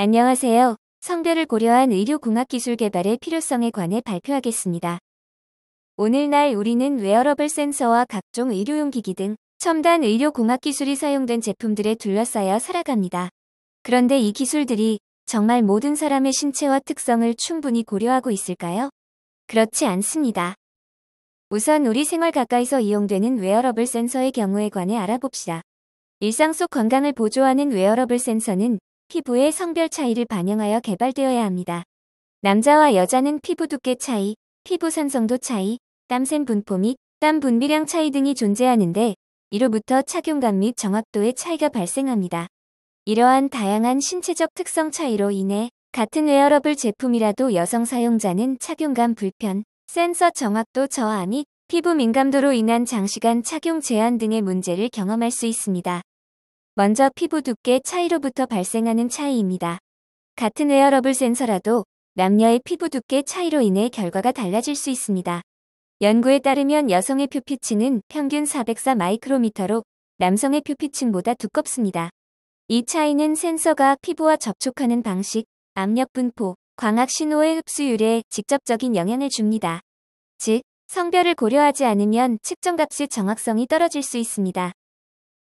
안녕하세요. 성별을 고려한 의료공학기술 개발의 필요성에 관해 발표하겠습니다. 오늘날 우리는 웨어러블 센서와 각종 의료용 기기 등 첨단 의료공학기술이 사용된 제품들에 둘러싸여 살아갑니다. 그런데 이 기술들이 정말 모든 사람의 신체와 특성을 충분히 고려하고 있을까요? 그렇지 않습니다. 우선 우리 생활 가까이서 이용되는 웨어러블 센서의 경우에 관해 알아봅시다. 일상 속 건강을 보조하는 웨어러블 센서는 피부의 성별 차이를 반영하여 개발되어야 합니다. 남자와 여자는 피부 두께 차이, 피부 산성도 차이, 땀샘 분포 및 땀 분비량 차이 등이 존재하는데 이로부터 착용감 및 정확도의 차이가 발생합니다. 이러한 다양한 신체적 특성 차이로 인해 같은 웨어러블 제품이라도 여성 사용자는 착용감 불편, 센서 정확도 저하 및 피부 민감도로 인한 장시간 착용 제한 등의 문제를 경험할 수 있습니다. 먼저 피부 두께 차이로부터 발생하는 차이입니다. 같은 웨어러블 센서라도 남녀의 피부 두께 차이로 인해 결과가 달라질 수 있습니다. 연구에 따르면 여성의 표피층은 평균 404 마이크로미터로 남성의 표피층보다 두껍습니다. 이 차이는 센서가 피부와 접촉하는 방식, 압력 분포, 광학 신호의 흡수율에 직접적인 영향을 줍니다. 즉, 성별을 고려하지 않으면 측정값의 정확성이 떨어질 수 있습니다.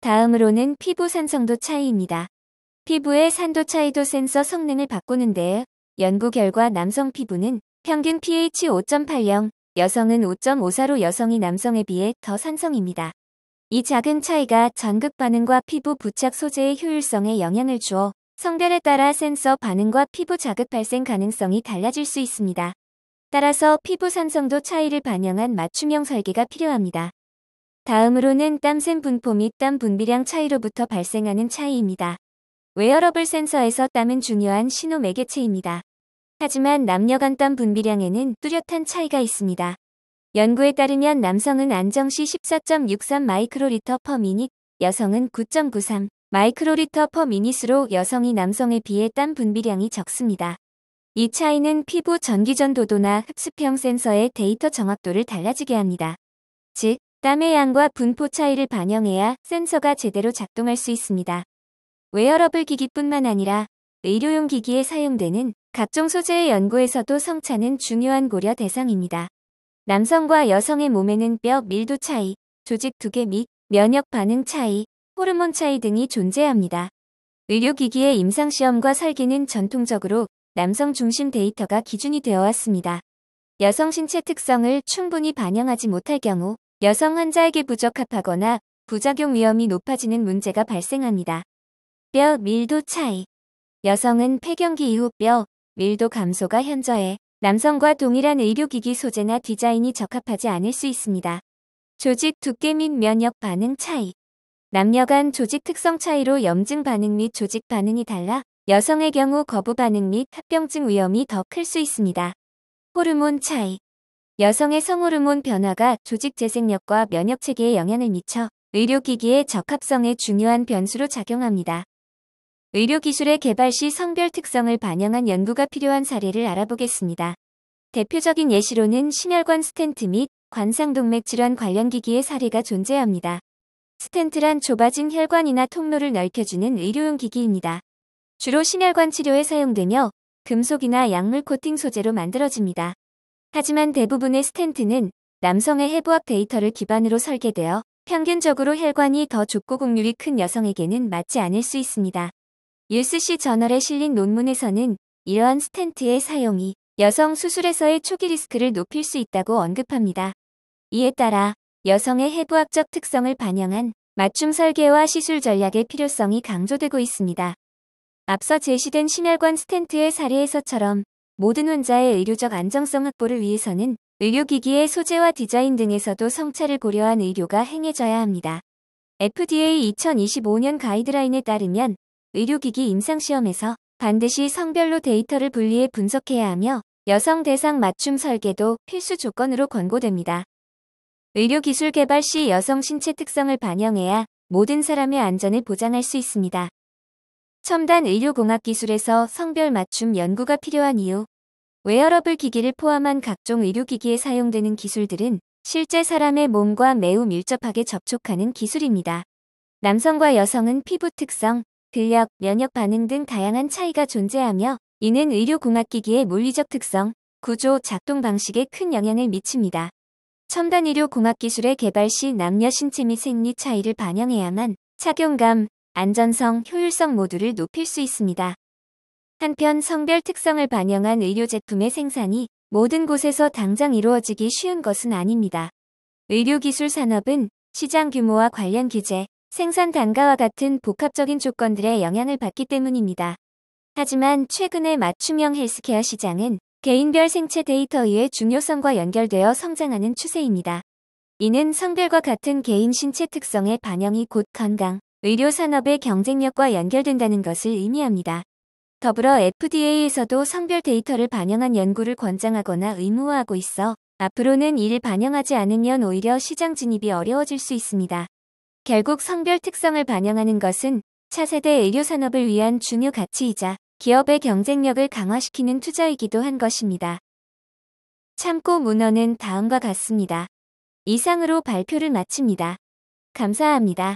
다음으로는 피부 산성도 차이입니다. 피부의 산도 차이도 센서 성능을 바꾸는데 연구 결과 남성 피부는 평균 pH 5.80, 여성은 5.54로 여성이 남성에 비해 더 산성입니다. 이 작은 차이가 전극 반응과 피부 부착 소재의 효율성에 영향을 주어 성별에 따라 센서 반응과 피부 자극 발생 가능성이 달라질 수 있습니다. 따라서 피부 산성도 차이를 반영한 맞춤형 설계가 필요합니다. 다음으로는 땀샘 분포 및 땀 분비량 차이로부터 발생하는 차이입니다. 웨어러블 센서에서 땀은 중요한 신호 매개체입니다. 하지만 남녀 간 땀 분비량에는 뚜렷한 차이가 있습니다. 연구에 따르면 남성은 안정 시 14.63 마이크로리터 퍼 미닛, 여성은 9.93 마이크로리터 퍼 미닛으로 여성이 남성에 비해 땀 분비량이 적습니다. 이 차이는 피부 전기전도도나 흡습형 센서의 데이터 정확도를 달라지게 합니다. 즉, 땀의 양과 분포 차이를 반영해야 센서가 제대로 작동할 수 있습니다. 웨어러블 기기뿐만 아니라 의료용 기기에 사용되는 각종 소재의 연구에서도 성차는 중요한 고려 대상입니다. 남성과 여성의 몸에는 뼈 밀도 차이, 조직 두께 및 면역 반응 차이, 호르몬 차이 등이 존재합니다. 의료기기의 임상시험과 설계는 전통적으로 남성 중심 데이터가 기준이 되어 왔습니다. 여성 신체 특성을 충분히 반영하지 못할 경우 여성 환자에게 부적합하거나 부작용 위험이 높아지는 문제가 발생합니다. 뼈 밀도 차이. 여성은 폐경기 이후 뼈 밀도 감소가 현저해 남성과 동일한 의료기기 소재나 디자인이 적합하지 않을 수 있습니다. 조직 두께 및 면역 반응 차이. 남녀 간 조직 특성 차이로 염증 반응 및 조직 반응이 달라 여성의 경우 거부 반응 및 합병증 위험이 더 클 수 있습니다. 호르몬 차이. 여성의 성호르몬 변화가 조직 재생력과 면역 체계에 영향을 미쳐 의료기기의 적합성에 중요한 변수로 작용합니다. 의료기술의 개발 시 성별 특성을 반영한 연구가 필요한 사례를 알아보겠습니다. 대표적인 예시로는 심혈관 스텐트 및 관상동맥 질환 관련 기기의 사례가 존재합니다. 스텐트란 좁아진 혈관이나 통로를 넓혀주는 의료용 기기입니다. 주로 심혈관 치료에 사용되며 금속이나 약물 코팅 소재로 만들어집니다. 하지만 대부분의 스텐트는 남성의 해부학 데이터를 기반으로 설계되어 평균적으로 혈관이 더 좁고 곡률이 큰 여성에게는 맞지 않을 수 있습니다. USC 저널에 실린 논문에서는 이러한 스텐트의 사용이 여성 수술에서의 초기 리스크를 높일 수 있다고 언급합니다. 이에 따라 여성의 해부학적 특성을 반영한 맞춤 설계와 시술 전략의 필요성이 강조되고 있습니다. 앞서 제시된 심혈관 스텐트의 사례에서처럼 모든 환자의 의료적 안정성 확보를 위해서는 의료기기의 소재와 디자인 등에서도 성차를 고려한 의료가 행해져야 합니다. FDA 2025년 가이드라인에 따르면 의료기기 임상시험에서 반드시 성별로 데이터를 분리해 분석해야 하며 여성 대상 맞춤 설계도 필수 조건으로 권고됩니다. 의료기술 개발 시 여성 신체 특성을 반영해야 모든 사람의 안전을 보장할 수 있습니다. 첨단 의료공학 기술에서 성별 맞춤 연구가 필요한 이유. 웨어러블 기기를 포함한 각종 의료기기에 사용되는 기술들은 실제 사람의 몸과 매우 밀접하게 접촉하는 기술입니다. 남성과 여성은 피부 특성, 근력, 면역 반응 등 다양한 차이가 존재하며 이는 의료공학기기의 물리적 특성, 구조, 작동 방식에 큰 영향을 미칩니다. 첨단 의료공학기술의 개발 시 남녀 신체 및 생리 차이를 반영해야만 착용감, 안전성, 효율성 모두를 높일 수 있습니다. 한편 성별 특성을 반영한 의료제품의 생산이 모든 곳에서 당장 이루어지기 쉬운 것은 아닙니다. 의료기술 산업은 시장 규모와 관련 규제, 생산 단가와 같은 복합적인 조건들의 영향을 받기 때문입니다. 하지만 최근의 맞춤형 헬스케어 시장은 개인별 생체 데이터의 중요성과 연결되어 성장하는 추세입니다. 이는 성별과 같은 개인 신체 특성의 반영이 곧 건강, 의료 산업의 경쟁력과 연결된다는 것을 의미합니다. 더불어 FDA에서도 성별 데이터를 반영한 연구를 권장하거나 의무화하고 있어 앞으로는 이를 반영하지 않으면 오히려 시장 진입이 어려워질 수 있습니다. 결국 성별 특성을 반영하는 것은 차세대 의료 산업을 위한 중요 가치이자 기업의 경쟁력을 강화시키는 투자이기도 한 것입니다. 참고 문헌은 다음과 같습니다. 이상으로 발표를 마칩니다. 감사합니다.